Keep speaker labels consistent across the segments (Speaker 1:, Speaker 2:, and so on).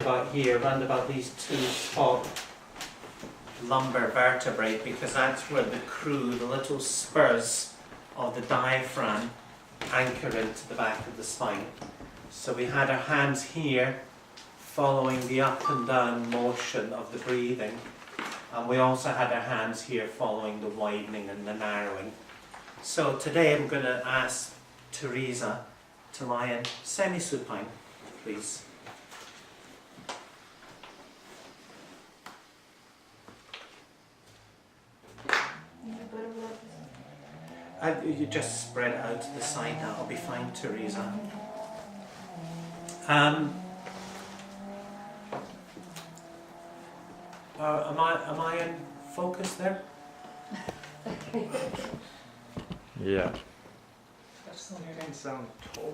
Speaker 1: about here, round about these two top lumbar vertebrae, because that's where the little spurs of the diaphragm anchor into the back of the spine. So we had our hands here following the up and down motion of the breathing, and we also had our hands here following the widening and the narrowing. So today I'm going to ask Teresa to lie in semi-supine, please. You just spread it out to the side, that'll be fine, Teresa. Am I in focus there?
Speaker 2: Yeah.
Speaker 3: That still didn't sound totally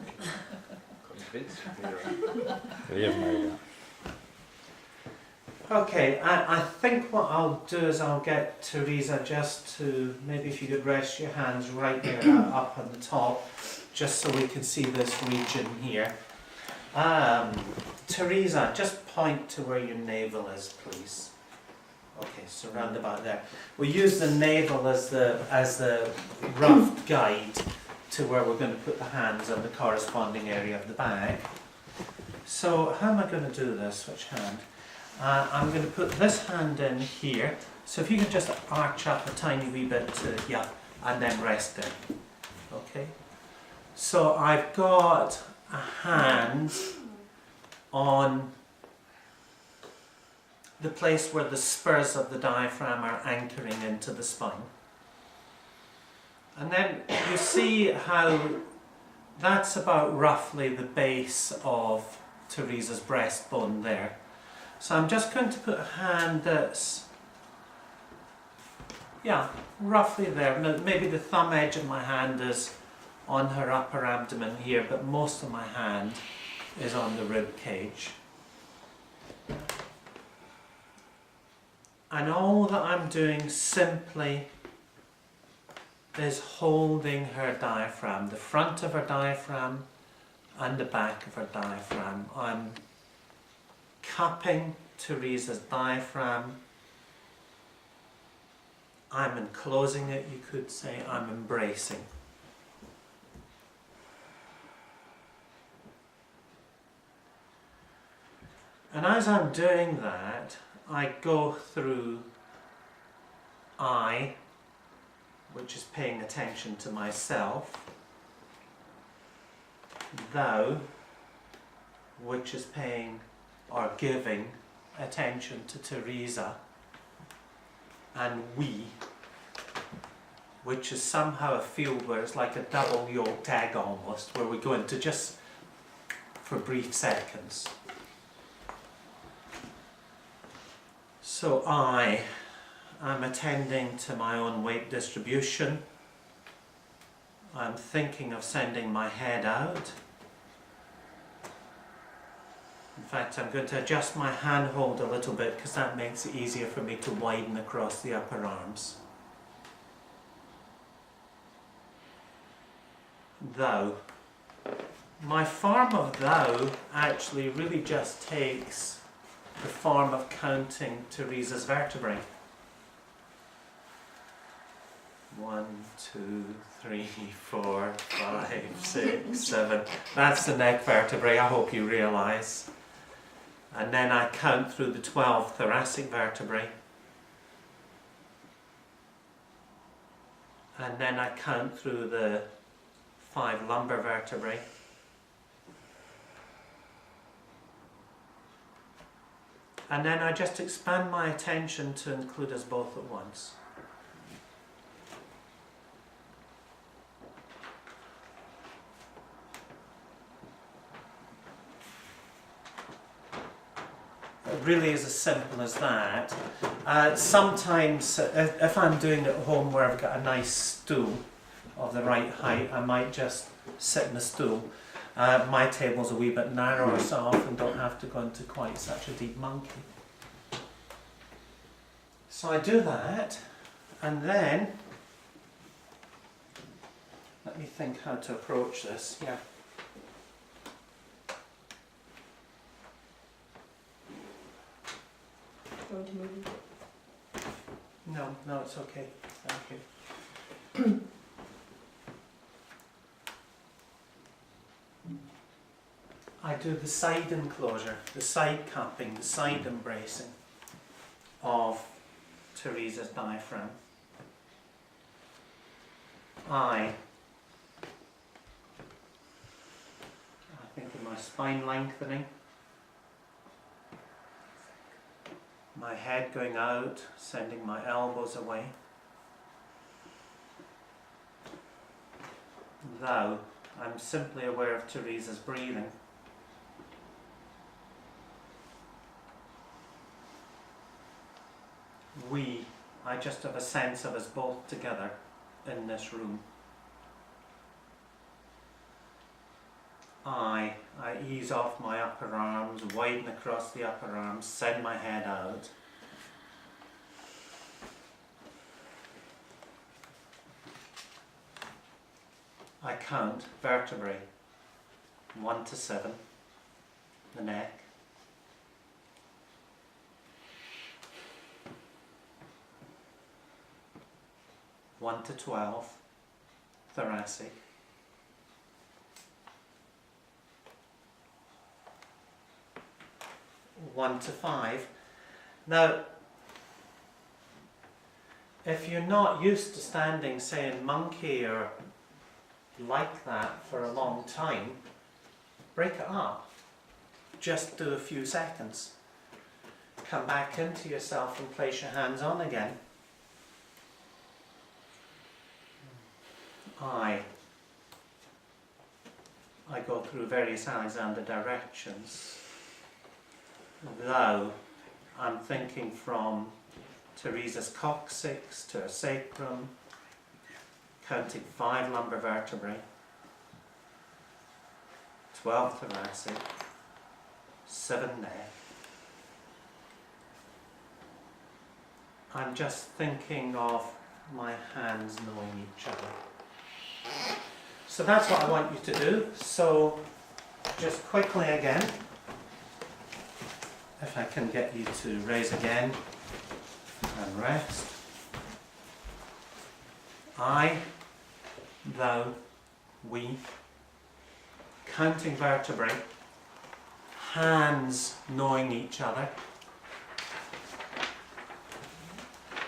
Speaker 3: convinced me.
Speaker 2: Leave me.
Speaker 1: Okay, I think what I'll do is I'll get Teresa just to, maybe if you could rest your hands right there up on the top, just so we can see this region here. Teresa, just point to where your navel is, please. Okay, so round about there. We use the navel as the rough guide to where we're going to put the hands on the corresponding area of the back. So how am I going to do this? Which hand? I'm going to put this hand in here. So if you can just arch up a tiny wee bit to, yeah, and then rest there. Okay. So I've got a hand on the place where the spurs of the diaphragm are anchoring into the spine. And then you see how that's about roughly the base of Teresa's breastbone there. So I'm just going to put a hand that's, yeah, roughly there. Maybe the thumb edge of my hand is on her upper abdomen here, but most of my hand is on the rib cage. And all that I'm doing simply is holding her diaphragm, the front of her diaphragm and the back of her diaphragm. I'm cupping Teresa's diaphragm. I'm enclosing it, you could say. I'm embracing. And as I'm doing that, I go through I, which is paying attention to myself, thou, which is paying or giving attention to Teresa, and we, which is somehow a field where it's like a double yolked egg almost, where we go into just for brief seconds. So I am attending to my own weight distribution. I'm thinking of sending my head out. In fact, I'm going to adjust my handhold a little bit because that makes it easier for me to widen across the upper arms. Thou. My form of thou actually really just takes the form of counting Teresa's vertebrae. 1, 2, 3, 4, 5, 6, 7. That's the neck vertebrae, I hope you realise. And then I count through the 12 thoracic vertebrae. And then I count through the 5 lumbar vertebrae. And then I just expand my attention to include us both at once. It really is as simple as that. Sometimes, if I'm doing it at home where I've got a nice stool of the right height, I might just sit in a stool. My table's a wee bit narrower, so I often don't have to go into quite such a deep monkey. So I do that, and then, let me think how to approach this. Yeah.
Speaker 4: you want to move it?
Speaker 1: No, no, it's okay. Thank you. I do the side enclosure, the side cupping, the side embracing of Teresa's diaphragm. I think of my spine lengthening, my head going out, sending my elbows away. Though I'm simply aware of Teresa's breathing. I just have a sense of us both together in this room. I ease off my upper arms, widen across the upper arms, send my head out. I count vertebrae, 1 to 7, the neck. 1 to 12, thoracic. 1 to 5. Now, if you're not used to standing, say, in monkey or like that for a long time, break it up. Just do a few seconds. Come back into yourself and place your hands on again. I go through various Alexander directions. Though I'm thinking from Teresa's coccyx to her sacrum, counting 5 lumbar vertebrae, 12 thoracic, 7 neck. I'm just thinking of my hands knowing each other. So that's what I want you to do. So just quickly again, if I can get you to raise again and rest. I, thou, we, counting vertebrae, hands knowing each other.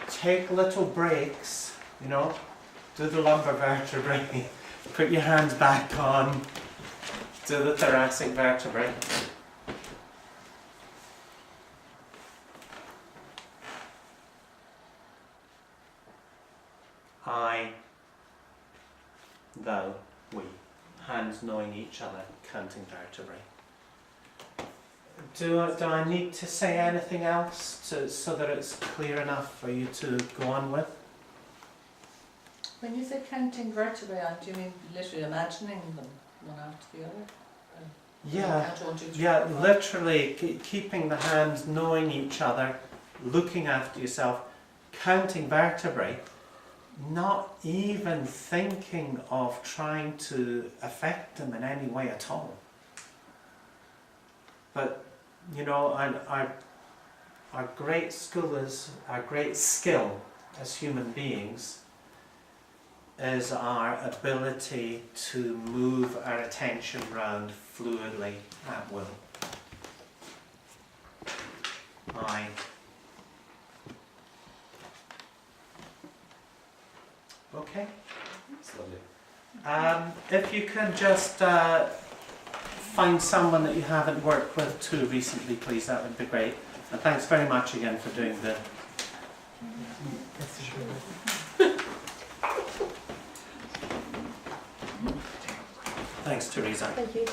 Speaker 1: Take little breaks, you know, do the lumbar vertebrae, put your hands back on, do the thoracic vertebrae. I, thou, we, hands knowing each other, counting vertebrae. Do I need to say anything else so that it's clear enough for you to go on with?
Speaker 5: When you say counting vertebrae, do you mean literally imagining them one after the other?
Speaker 1: Yeah,
Speaker 5: Count 1, 2, 3,
Speaker 1: yeah,
Speaker 5: 4, 5.
Speaker 1: literally keeping the hands knowing each other, looking after yourself, counting vertebrae, not even thinking of trying to affect them in any way at all. But, you know, our great skill as human beings is our ability to move our attention around fluidly at will. Okay?
Speaker 3: That's lovely.
Speaker 1: If you can just find someone that you haven't worked with too recently, please, that would be great. And thanks very much again for doing the... Thanks, Teresa.
Speaker 4: Thank you.